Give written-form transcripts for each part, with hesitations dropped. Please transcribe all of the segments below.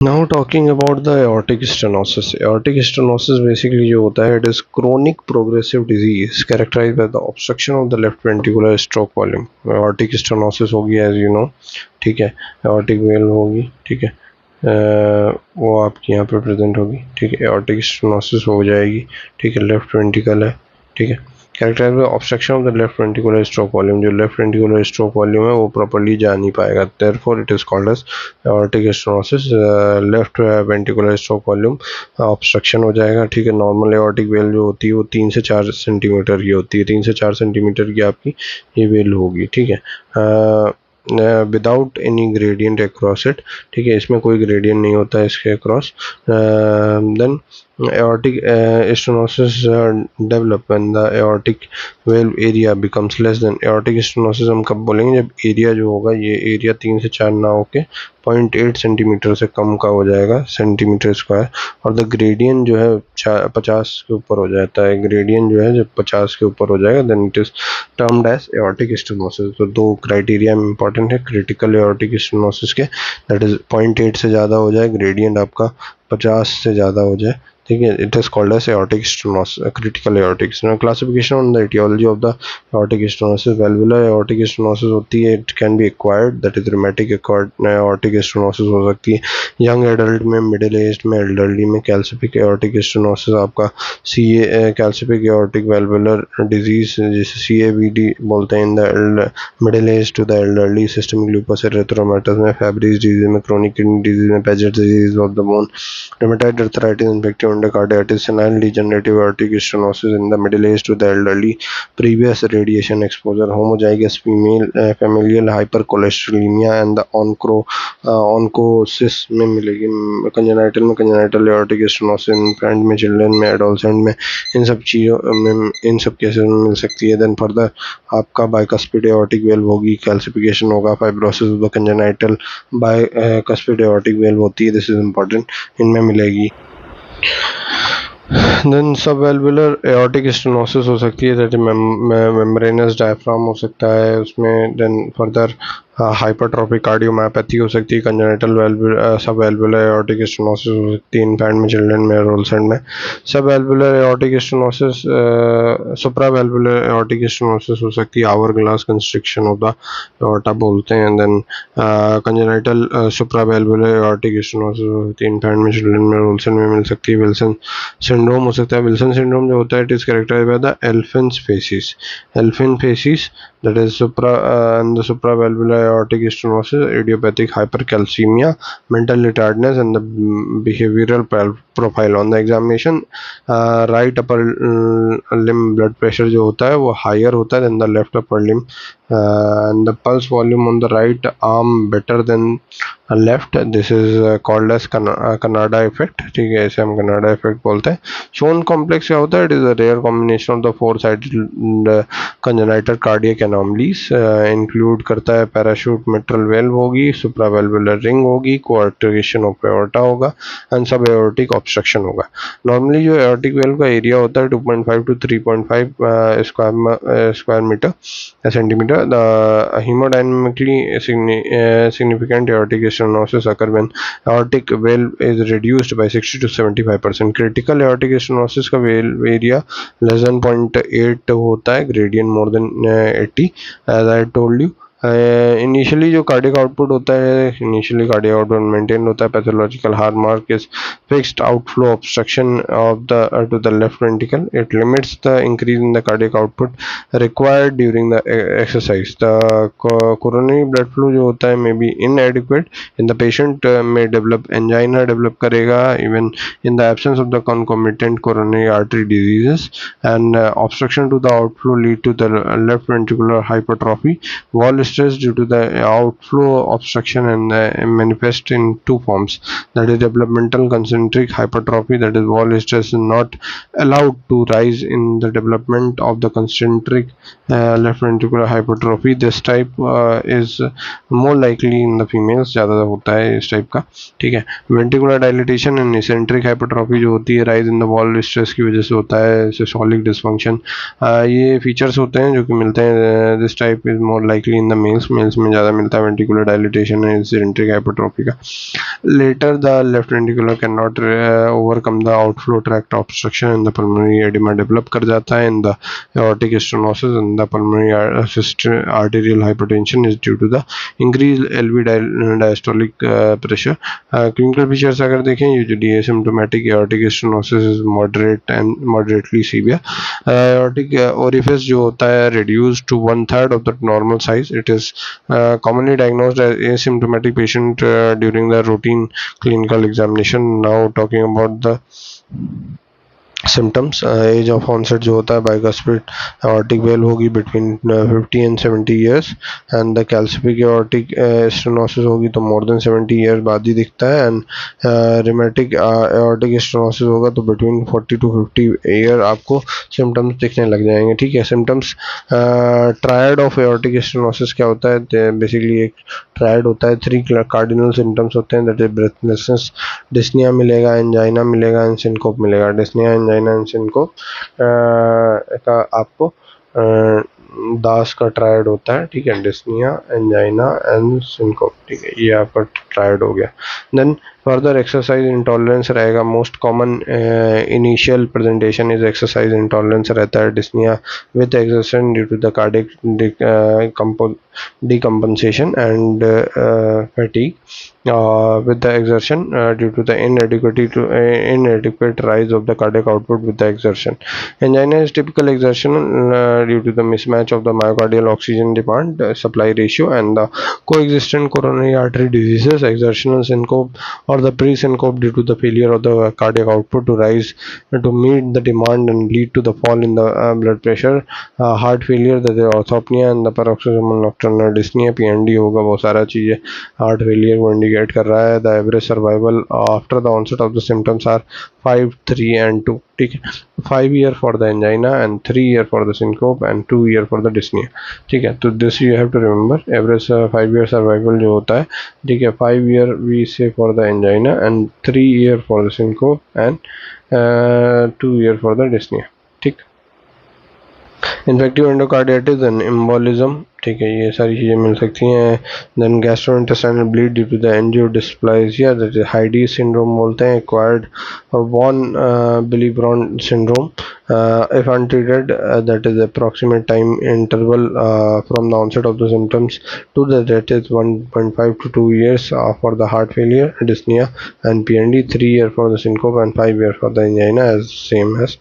Now talking about the aortic stenosis. Aortic stenosis basically जो होता है, it is chronic progressive disease characterized by the obstruction of the left ventricular stroke volume. Aortic stenosis होगी as you know, ठीक है। Aortic valve होगी, ठीक है। वो आपकी यहाँ पे प्रेजेंट होगी, ठीक है। एओर्टिक स्टेनोसिस हो जाएगी, ठीक है। लेफ्ट वेंट्रिकल है, ठीक है। Characterized by obstruction of the left ventricular stroke volume. जो लेफ्ट वेंट्रिकुलर स्ट्रोक वॉल्यूम है वो प्रॉपर्ली जा नहीं पाएगा, therefore it is called as aortic stenosis. Left ventricular stroke volume obstruction हो जाएगा, ठीक है। नॉर्मल एओर्टिक वेल जो होती है वो 3 से 4 सेंटीमीटर की होती है, 3 से 4 सेंटीमीटर की आपकी ये वेल होगी, ठीक है। Without any gradient across it, ठीक है। इसमें कोई ग्रेडियंट नहीं होता है इसके across. Then aortic stenosis develop when the aortic valve area becomes less than। aortic stenosis हम कब बोलेंगे, जब एरिया जो होगा ये एरिया 3 से 4 ना होके 0.8 सेंटीमीटर से कम का हो जाएगा, सेंटीमीटर स्क्वायर। और द ग्रेडियंट जो है 50 के ऊपर हो जाता है, ग्रेडियंट जो है जब 50 के ऊपर हो जाएगा then it is termed as aortic stenosis. तो दो क्राइटेरिया इंपॉर्टेंट है क्रिटिकल एओर्टिक स्टेनोसिस के, दैट इज 0.8 से ज़्यादा हो जाए, ग्रेडियंट आपका 50 से ज़्यादा हो जाए, ठीक है। It is called as aortic stenosis, critical aortic stenosis. Classification on the aetiology of the aortic stenosis. Valvular aortic stenosis होती है, it can be acquired, that is rheumatic aortic stenosis हो सकती है यंग एडल्ट में, middle age में, elderly में। Calcific aortic stenosis आपका calcific aortic valvular disease जिसे CAVD बोलते हैं in the middle age to the elderly. Systemic lupus erythematosus में, फैब्रिज डिजीज में, क्रोनिक किडनी डिजीज में, Paget disease of the bone, rheumatoid arthritis, infective endocarditis, senile degenerative aortic stenosis in the middle age to the elderly, previous radiation exposure, homozygous familial hypercholesterolemia and the oncosis में मिलेगी। congenital में congenital aortic stenosis, infant में, children में, adolescent में, इन सब चीज़ों में, इन सब केसेस में मिल सकती है। देन फर्दर आपका बाइकस्पिड एओर्टिक वेल्व होगी, कैल्सिफिकेशन होगा, fibrosis of the congenital bicuspid aortic valve होती है, दिस इज इम्पोर्टेंट, इनमें मिलेगी। देन सबवेल्वुलर एओर्टिक स्टेनोसिस हो सकती है, दैट मेम्ब्रेनस डायफ्राम हो सकता है उसमें। देन फर्दर हाइपरट्रॉफिक कार्डियोमायोपैथी हो सकती है, कंजेनिटल सबवेल्वुलर एओर्टिक स्टेनोसिस हो सकती है इन्फेंट में, चिल्ड्रन में, एडोलसेंट में। Subvalvular aortic stenosis, supravalvular aortic stenosis हो सकती है, hourglass constriction of the aorta बोलते हैं। Then congenital supravalvular aortic stenosis हो सकती है इन्फेंट में, चिल्ड्रन में, एडोलसेंट में मिल सकती है। विल्सन सिंड्रोम हो सकता है। विल्सन सिंड्रोम जो होता है it is characterised by the elfin facies, elfin facies, that is and the supravalvular aortic stenosis, idiopathic hypercalcemia, mental retardedness and the behavioral profile on the examination। right upper limb blood pressure जो होता है वो higher होता है than the left upper limb, and the pulse volume on the right arm better than left, this is called as Canada effect, ठीक है, इसे हम कनाडा इफेक्ट बोलते हैं। शोन कॉम्प्लेक्स क्या होता है, it is a rare combination of the 4-sided congenital cardiac anomalies, include करता है पैराशूट मिट्रल वेल्व होगी, सुप्रावेल्वुलर रिंग होगी, कोआर्टिकेशन ऑफ एओर्टा होगा एंड सब एओर्टिक ऑब्स्ट्रक्शन होगा। नॉर्मली जो एओर्टिक वेल्व का एरिया होता है 2.5 to 3.5 square metre centimetre. The haemodynamically significant aortic stenosis occur when aortic valve is reduced by 60 to 75%। critical aortic stenosis का valve area less than 0.8 होता है, gradient more than 80 as I told you। Initially जो cardiac output होता है, initially cardiac output maintain होता है। Pathological hallmark is fixed outflow obstruction of the two the left ventricle, it limits the increase in the cardiac output required during the exercise. The coronary blood flow जो होता है may B इनएडिक्वेट in the patient, में develop angina develop करेगा even in the absence of the concomitant coronary artery diseases, and obstruction to the outflow lead to the left ventricular hypertrophy, wall stress due to the outflow obstruction, and manifest in two forms, that is developmental concentric hypertrophy, that is wall stress is not allowed to rise in the development of the concentric left ventricular hypertrophy। this type is more likely in the females, ज़्यादा होता है इस type का, ठीक है। ventricular dilatation and eccentric hypertrophy जो होती है rise in the wall stress की वजह से होता है, systolic dysfunction, ये फीचर्स होते हैं जो कि मिलते हैं। this type is more likely in the males में ज़्यादा मिलता है वेंट्रिकुलर डायलिटेशन है इंसिडेंट्रिक हाइपरट्रोफी का. Later, the left ventricle cannot overcome the outflow tract obstruction and the pulmonary edema develop कर जाता है. In the aortic stenosis and the pulmonary arterial hypertension is due to the increased LV diastolic pressure. Clinical features अगर देखें, usually asymptomatic aortic stenosis is moderate and moderately severe. Aortic orifice जो होता है reduced to 1/3 of the normal size. It is commonly diagnosed as asymptomatic patient during the routine clinical examination. Now talking about the symptoms, age of onset जो होता है bicuspid aortic valve होगी between 50 and 70 years and the calcific aortic stenosis होगी तो more than 70 years बाद ही दिखता है. And rheumatic aortic stenosis होगा तो बिटवीन 40 to 50 ईयर आपको सिम्टम्स दिखने लग जाएंगे. ठीक है, symptoms triad of aortic stenosis क्या होता है? बेसिकली एक ट्रायड होता है, 3 कार्डिनल सिम्टम्स होते हैं, दैट इज ब्रेथलेसनेस, डिस्निया मिलेगा, एंजाइना मिलेगा एंड सिनकोप मिलेगा. डिस्निया एंजाइना एंड सिनकोप का आपको दास का ट्रायड होता है. ठीक है, डिस्निया एंजाइना एंड सिनकोप. ठीक है, ये आपका ट्रायड हो गया. देन फर्दर एक्सरसाइज इंटॉलरेंस रहेगा. Most common initial presentation is exercise intolerance रहता है. Dyspnea with exertion due to the cardiac decompensation and fatigue with the exertion due to the inadequate rise of the cardiac output with the exertion. Angina is typical exertion due to the mismatch of the myocardial oxygen demand supply ratio and the coexistent coronary artery diseases, exertional syncope or the pre-syncope due to the failure of the cardiac output to rise to meet the demand and lead to the fall in the blood pressure. Heart failure, that is orthopnea and the paroxysmal nocturnal dyspnea, PND होगा. बहुत सारा चीज़ें heart failure को indicate कर रहा है. The average survival after the onset of the symptoms are 5, 3 and 2. ठीक है, 5 year for the angina and 3 year for the syncope and 2 year for the dyspnea. ठीक है, तो this you have to remember. Average 5 year survival जो होता है, ठीक है, 5 year we say for the angina and 3 year for the syncope and 2 year for the dyspnoea. ठीक, infective endocarditis and embolism. ठीक है, ये सारी चीज़ें मिल सकती हैं. Then gastrointestinal bleed due to the angiodysplasia, that is Heyde syndrome बोलते हैं. Acquired von Willebrand syndrome if untreated, that is approximate time interval from the onset of the symptoms to the death is 1.5 to 2 years for the heart failure, dyspnea and PND, 3 year for the syncope and 5 year for the angina, as same as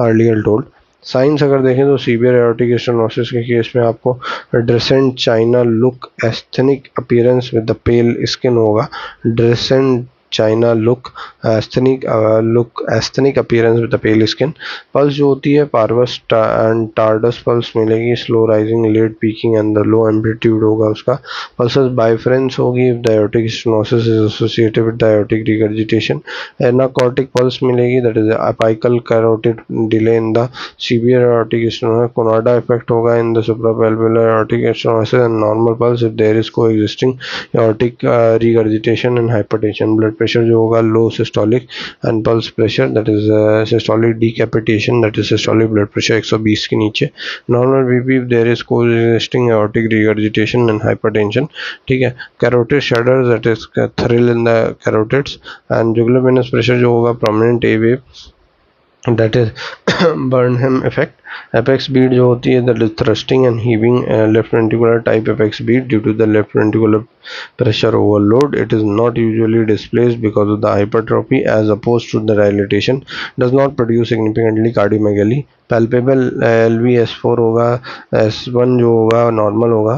earlier told. Signs अगर देखें तो severe aortic stenosis के case में आपको Dresden china look, asthenic appearance with the pale skin होगा. Dresden china look, asthenic appearance with the pale skin. Pulse जो होती है पार्वस एंड टार्डस पल्स मिलेगी. Slow rising, late peaking and the low amplitude होगा उसका. Pulses bisferiens होगी if the aortic stenosis is associated with the aortic regurgitation. Anacrotic pulse मिलेगी, that is apical carotid delay in the severe aortic stenosis. Coanda effect होगा in the supravalvular aortic stenosis and normal pulse if there is coexisting aortic regurgitation and hypertension. Blood pressure जो होगा low systolic and pulse pressure, that is systolic decapitation, that is systolic blood pressure 120 के नीचे. Normal BP if there is coexisting aortic regurgitation and hypertension. ठीक है, carotid shudder, that is thrill in the carotids. And jugular venous pressure जो होगा prominent A wave, that is Burnham effect. Apex beat जो होती है that is thrusting and heaving left ventricular type apex beat due to the left ventricular pressure overload. It is not usually displaced because of the hypertrophy as opposed to the dilatation. Does not produce significantly cardiomegaly. Palpable LV/S4 होगा. S1 जो होगा normal होगा.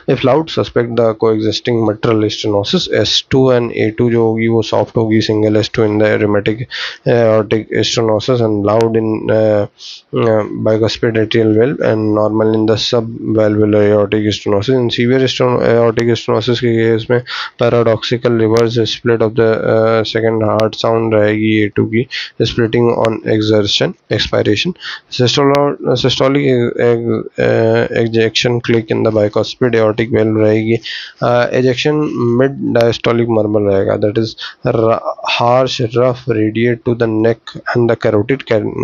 If loud suspect the coexisting mitral stenosis. S2 and A2 जो होगी वो soft होगी, single S2 in the rheumatic aortic stenosis and loud in bicuspid atrial valve and normal in the subvalvular aortic stenosis. In severe aortic stenosis के case में paradoxical reverse split of the second heart sound रहेगी A2 की, splitting on expiration. Systolic ejection click in the bicuspid aortic valve रहेगी. Ejection mid diastolic murmur रहेगा, that is harsh rough radiate to the neck and the carotid carotid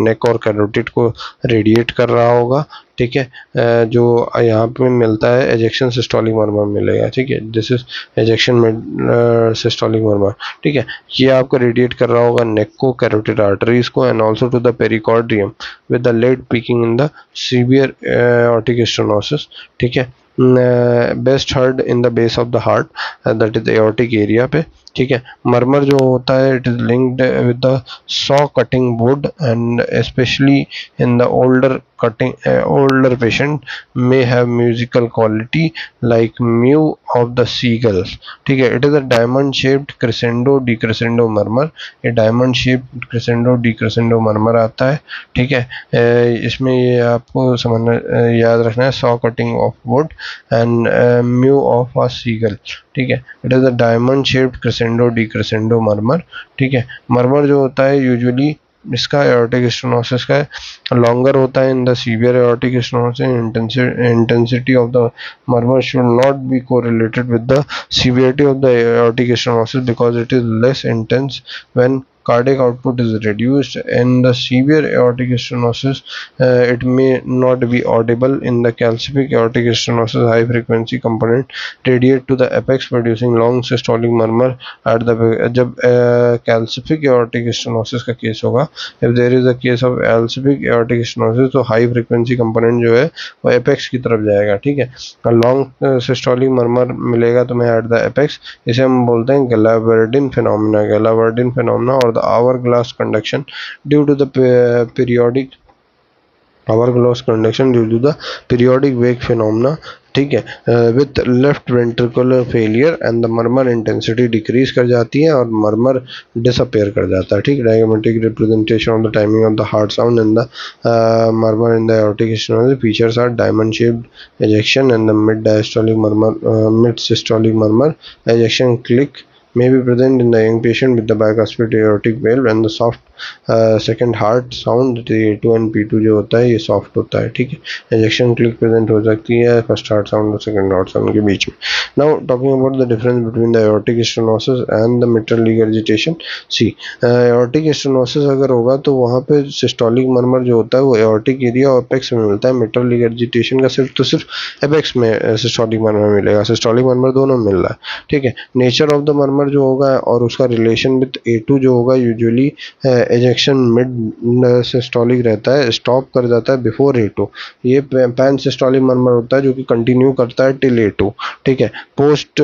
neck और carotid को radiate कर रहा होगा, ठीक है। जो यहाँ पे मिलता है एजेक्शन सिस्टोलिक मर्मर मिलेगा, ठीक है। दिस इज एजेक्शन सिस्टोलिक मर्मर, ठीक है। ये आपको रेडिएट कर रहा होगा नेक को, कैरोटिड आर्टरीज को, and also to the pericardium with the late peaking in the severe aortic stenosis, ठीक है। Best heard in the base of the heart, that is aortic area पे, ठीक है। मर्मर जो होता है it is linked with the saw cutting wood and specially in the older patient may have musical quality like mew of the seagulls, ठीक है। It is a diamond shaped crescendo decrescendo murmur, ये diamond shaped crescendo decrescendo murmur आता है, ठीक है। इसमें ये आपको समझना याद रखना है saw cutting of wood and mew of a seagull, ठीक है। It is a diamond shaped crescendo decrescendo murmur, ठीक है। मर्मर जो होता है यूजुअली इसका एओर्टिक स्टेनोसिस का लॉन्गर होता है इन the severe aortic stenosis, intensity of the murmur should not be correlated with the severity of the aortic stenosis because it is less intense when cardiac output is reduced. In the severe aortic stenosis, it may not be audible. In the calcific aortic stenosis, high frequency component radiate to the apex producing long systolic murmur at the जब calcific aortic stenosis का case होगा, if there is a case of calcific aortic stenosis तो high frequency component जो है वो apex की तरफ जाएगा, ठीक है। long systolic murmur मिलेगा तुम्हें at the apex, इसे हम बोलते हैं Galaverdin phenomena और the hourglass conduction due to the periodic wake phenomena, ठीक है। With left ventricular failure and the murmur intensity decrease कर जाती है और मर्मर डिसअपेयर कर जाता है, ठीक। Diagrammatic representation of the timing of the heart sound in the murmur in the aortic stenosis features are diamond shaped ejection and the mid systolic murmur ejection click may be present in the young patient with the bicuspid aortic valve and the soft second heart sound, A2 and P2 जो होता है ये soft होता है, ठीक है। ejection click present हो सकती है first heart sound और second heart sound के बीच में। Now talking about the difference between the aortic stenosis and the mitral regurgitation, see aortic stenosis अगर होगा तो वहाँ पे systolic murmur जो होता है वो aortic area और apex में मिलता है, mitral regurgitation का सिर्फ apex में systolic murmur मिलेगा, systolic murmur दोनों मिल रहा है, ठीक है। nature of the murmur जो होगा और उसका रिलेशन विद A2 जो होगा यूजुअली एजेक्शन मिड सिस्टोलिक रहता है, स्टॉप कर जाता है बिफोर A2, ये पैन सिस्टोलिक मर्मर होता है जो कि कंटिन्यू करता है टिल A2, ठीक है। Post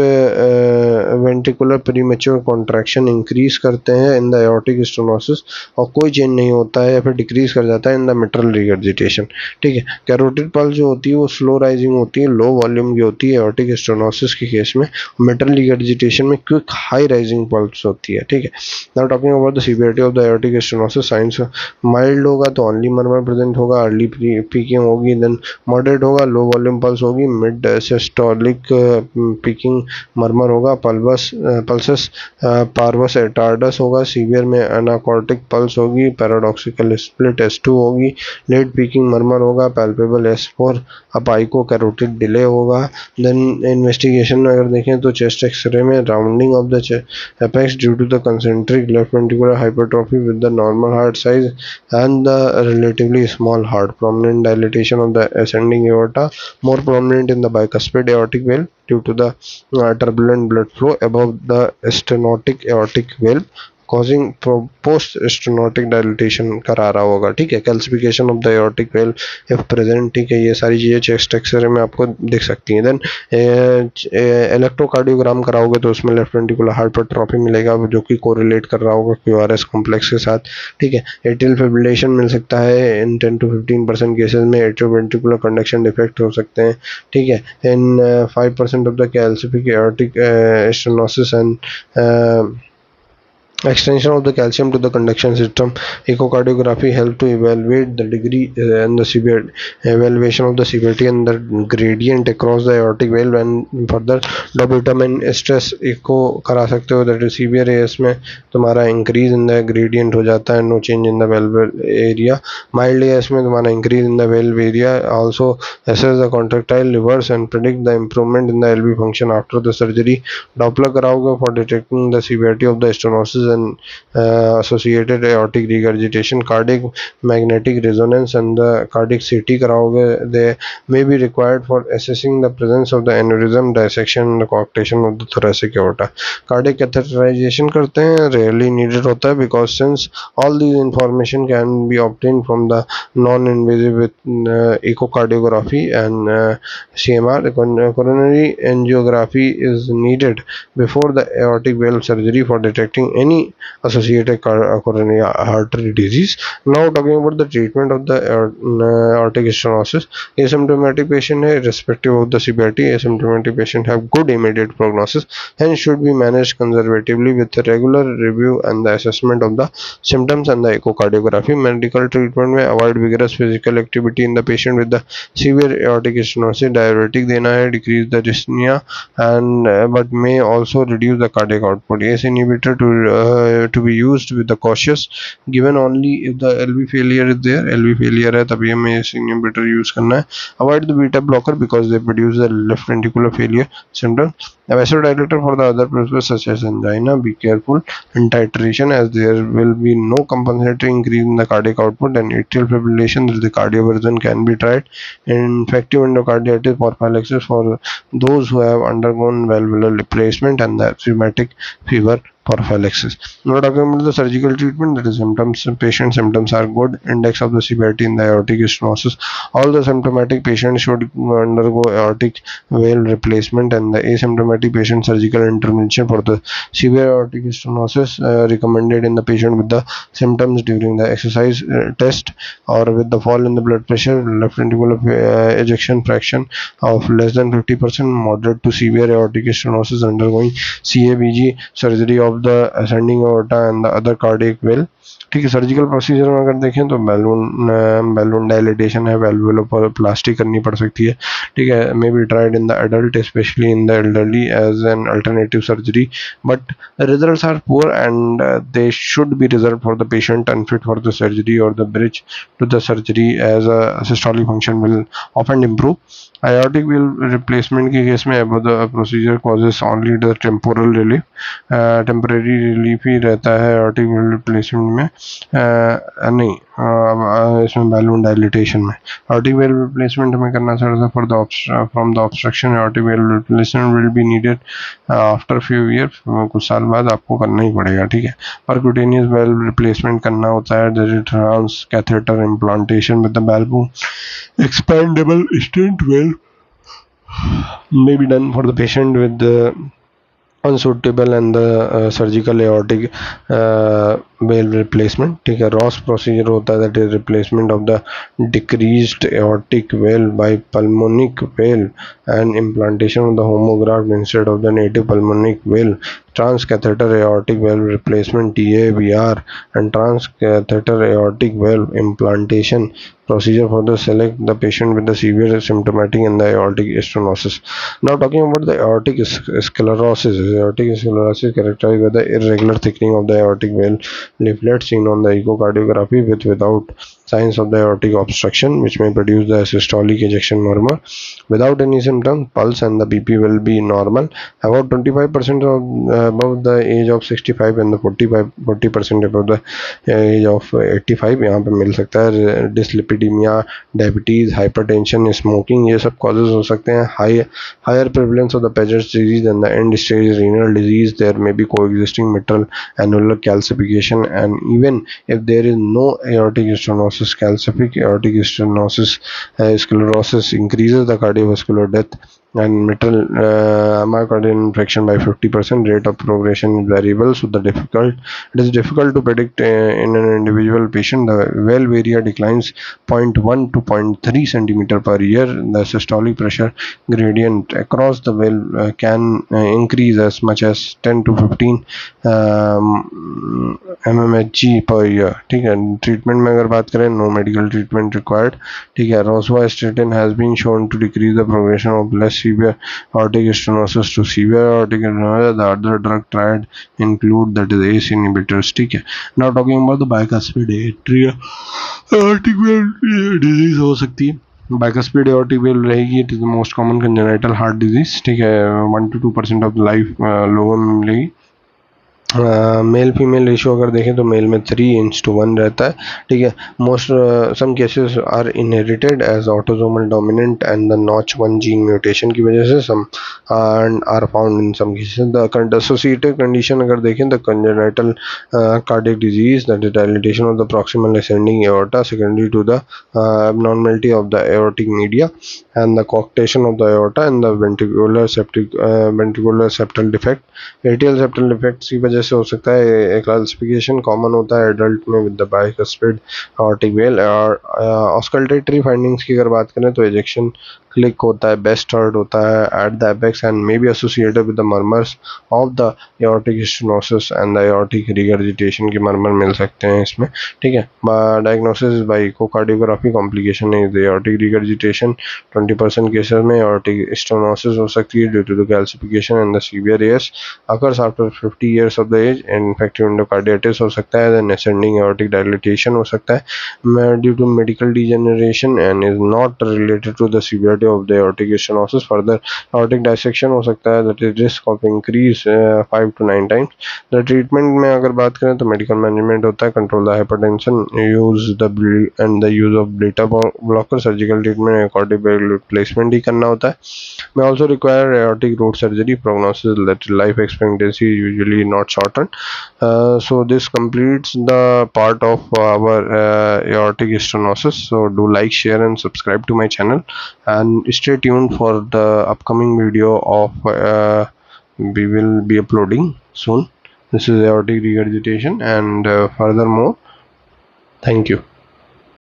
ventricular premature contraction increase करते हैं इन द एओर्टिक स्टेनोसिस और कोई चेंज नहीं होता है या फिर डिक्रीज कर जाता है इन द मिट्रल रिगर्जिटेशन, ठीक है। कैरोटिड पल्स जो होती है वो स्लो राइजिंग होती है, लो वॉल्यूम की होती है एओर्टिक स्टेनोसिस के केस में, मिट्रल रिगर्जिटेशन में क्विक हाई राइजिंग पल्स होती है, ठीक है। Now talking about the severity of the aortic stenosis science, mild होगा तो ओनली मर्मर प्रेजेंट होगा, अर्ली पीकिंग होगी, देन मॉडरेट होगा, लो वॉल्यूम पल्स होगी, मिड सिस्टोलिक पीकिंग मर्मर होगा, पल्सस पार्वस एटार्डस होगा, सीवियर में एनाकॉर्टिक पल्स होगी, पैराडॉक्सिकल स्प्लिट S2 होगी, लेट पीकिंग मर्मर होगा, पैल्पेबल S4, अपाइको कैरोटिड डिले होगा। देन इन्वेस्टिगेशन में अगर देखें तो चेस्ट एक्सरे में rounding off the apex due to the concentric left ventricular hypertrophy with the normal heart size and the relatively small heart, prominent dilatation of the ascending aorta, more prominent in the bicuspid aortic valve due to the turbulent blood flow above the stenotic aortic valve causing post stenotic dilatation करा रहा होगा, ठीक है। Calcification of the aortic valve if present, ठीक है। ये सारी चीज़ें चेस्ट एक्सरे में आपको दिख सकती हैं। देन इलेक्ट्रोकार्डियोग्राम कराओगे तो उसमें लेफ्ट वेंट्रिकुलर हाइपरट्रॉफी मिलेगा जो कि कोरिलेट कर रहा होगा QRS कॉम्प्लेक्स के साथ, ठीक है। एट्रियल फिब्रिलेशन मिल सकता है इन 10 to 15% केसेस में, एट्रियोवेंट्रिकुलर कंडक्शन डिफेक्ट हो सकते हैं, ठीक है। इन 5% of the calcific aortic stenosis and extension of the calcium to the conduction system, echocardiography help to evaluate the degree and the evaluation of the severity and the gradient across the aortic valve and further dobutamine stress echo करा सकते हो, that is severe AS में तुम्हारा increase in the gradient हो जाता है, no change in the valve area, mild AS में तुम्हारा increase in the valve area, also assess the contractile reverse and predict the improvement in the LV function after the surgery, Doppler कराओगे for detecting the severity of the stenosis and associated aortic regurgitation, cardiac magnetic resonance and the cardiac CT कराओगे, they may be required for assessing the presence of the aneurysm, dissection and the coarctation of the thoracic aorta. Cardiac catheterization करते हैं, rarely needed होता है because since all these information can be obtained from the non-invasive with echocardiography and CMR. Coronary angiography is needed before the aortic valve surgery for detecting any associated coronary artery disease. Now talking about the treatment of the aortic stenosis, asymptomatic patient है, irrespective of the severity, asymptomatic patient have good immediate prognosis, hence should be managed conservatively with a regular review and the assessment of the symptoms and the echocardiography. Medical treatment में avoid vigorous physical activity in the patient with the severe aortic stenosis, diuretic देना है, decrease the dyspnea and but may also reduce the cardiac output. ACE inhibitor to be used with the cautious, given only if the LV failure is there. LV failure है तभी हमें ACE inhibitor use करना है. Avoid the beta blocker because they produce the left ventricular failure syndrome. A vasodilator for the other purposes such as angina. Be careful in titration as there will be no compensatory increase in the cardiac output, and atrial fibrillation with the cardioversion can be tried. Infective endocarditis prophylaxis for those who have undergone valvular replacement and the rheumatic fever prophylaxis. Now talking about the surgical treatment, that is symptoms. Patient symptoms are good. Index of the severity in the aortic stenosis. All the symptomatic patients should undergo aortic valve replacement, and the asymptomatic patient surgical intervention for the severe aortic stenosis recommended in the patient with the symptoms during the exercise test or with the fall in the blood pressure, left ventricular ejection fraction of less than 50%, moderate to severe aortic stenosis undergoing CABG, surgery of the ascending aorta and the other cardiac valve. ठीक है. Surgical procedure में अगर देखें तो balloon dilatation है, वेल्वुलोप्लास्टी करनी पड़ सकती है. ठीक है. May be tried in the adult, especially in the elderly age an alternative surgery, but results are poor and they should be reserve for the patient unfit for the surgery और the bridge to the surgery as a systolic function will often improve. Aortic valve replacement के case में above the procedure causes only the temporal relief, temporary relief ही रहता है aortic valve replacement में, नहीं इसमें balloon dilatation में. Aortic valve replacement हमें करना चाहिए for the from the obstruction. Aortic valve replacement will be needed after few years, कुछ साल बाद आपको करना ही पड़ेगा. ठीक है. Percutaneous valve replacement करना होता है, there is transcatheter implantation with the balloon expandable stent valve may be done for the patient with the unsuitable and the surgical aortic valve replacement. ठीक है. रॉस प्रोसीजर होता है, that is replacement of the decreased aortic valve by pulmonic valve and implantation of the homograft instead of the native pulmonic valve. Transcatheter aortic valve replacement TAVR and transcatheter aortic valve implantation procedure for the select the patient with the severe symptomatic and the aortic stenosis. Now talking about the aortic sclerosis. Aortic sclerosis characterized by the irregular thickening of the aortic valve leaflet seen on the echocardiography with without signs of the aortic obstruction, which may produce the systolic ejection murmur without any symptoms. Pulse and the BP will be normal. About 25% of above the age of 65 and the 40% above the age of 85 यहाँ पे मिल सकता है. Dyslipidaemia, diabetes, hypertension, smoking, ये सब causes हो सकते हैं. Higher prevalence of the Paget's disease and the end stage renal disease. There may be coexisting mitral annular calcification and even if there is no aortic stenosis, calcific aortic stenosis sclerosis increases the cardiovascular death and mitral myocardial infarction by 50%. Rate of progression is variable, so it is difficult to predict in an individual patient. The valve area declines 0.1 to 0.3 centimeter per year. The systolic pressure gradient across the valve can increase as much as 10 to 15 mmHg per year. ठीक है. Treatment में अगर बात करें, no medical treatment required. ठीक है. Rosuvastatin has been shown to decrease the progression of less severe aortic stenosis to severe aortic stenosis. The other drug tried include that is ACE inhibitors. ठीक है. Now talking about the bicuspid atrial aortic valve disease हो सकती है. bicuspid aortic valve रहेगी. It is the most common congenital heart disease. ठीक है. 1 to 2% of life लोगों में मिलेगी. मेल फीमेल रेशियो अगर देखें तो मेल में 3:1 रहता है, ठीक है। Most some cases are inherited as autosomal dominant and the notch one gene mutation की वजह से some are found in some cases. The associated condition अगर देखें the congenital cardiac disease, that is dilatation of the proximal ascending aorta secondary to the abnormality of the aortic media and the coarctation of the aorta and the ventricular septal defect। Atrial septal defects की वजह से हो सकता है। Classification common होता है adult में with the बाइस्पेड aortic well. और ऑस्कल्टेटरी फाइंडिंग्स की अगर बात करें तो एजेक्शन क्लिक होता है, बेस्ट हर्ट होता है at the apex and may be associated with the murmurs of the aortic stenosis and the aortic regurgitation के मर्मर मिल सकते हैं इसमें, ठीक है। Diagnosis by echocardiography complication is the aortic regurgitation. 20% cases में एओर्टिक स्टेनोसिस हो सकती है due to the calcification and the severe AS occurs after 50 years of the age। Infective endocarditis हो सकता है, then ascending aortic dilatation हो सकता है due to medical degeneration and is not related to the severity of the aortic stenosis। further aortic dissection हो सकता है, that is risk of increase 5 to 9 times। the treatment में अगर बात करें तो medical management होता है, control the hypertension, use the and the use of beta blocker, surgical treatment aortic replacement ही करना होता है। may also require aortic root surgery। prognosis that life expectancy is usually not shortened। So this completes the part of our aortic stenosis। so do like, share and subscribe to my channel and stay tuned for the upcoming video of we will be uploading soon। This is aortic regurgitation and furthermore, thank you।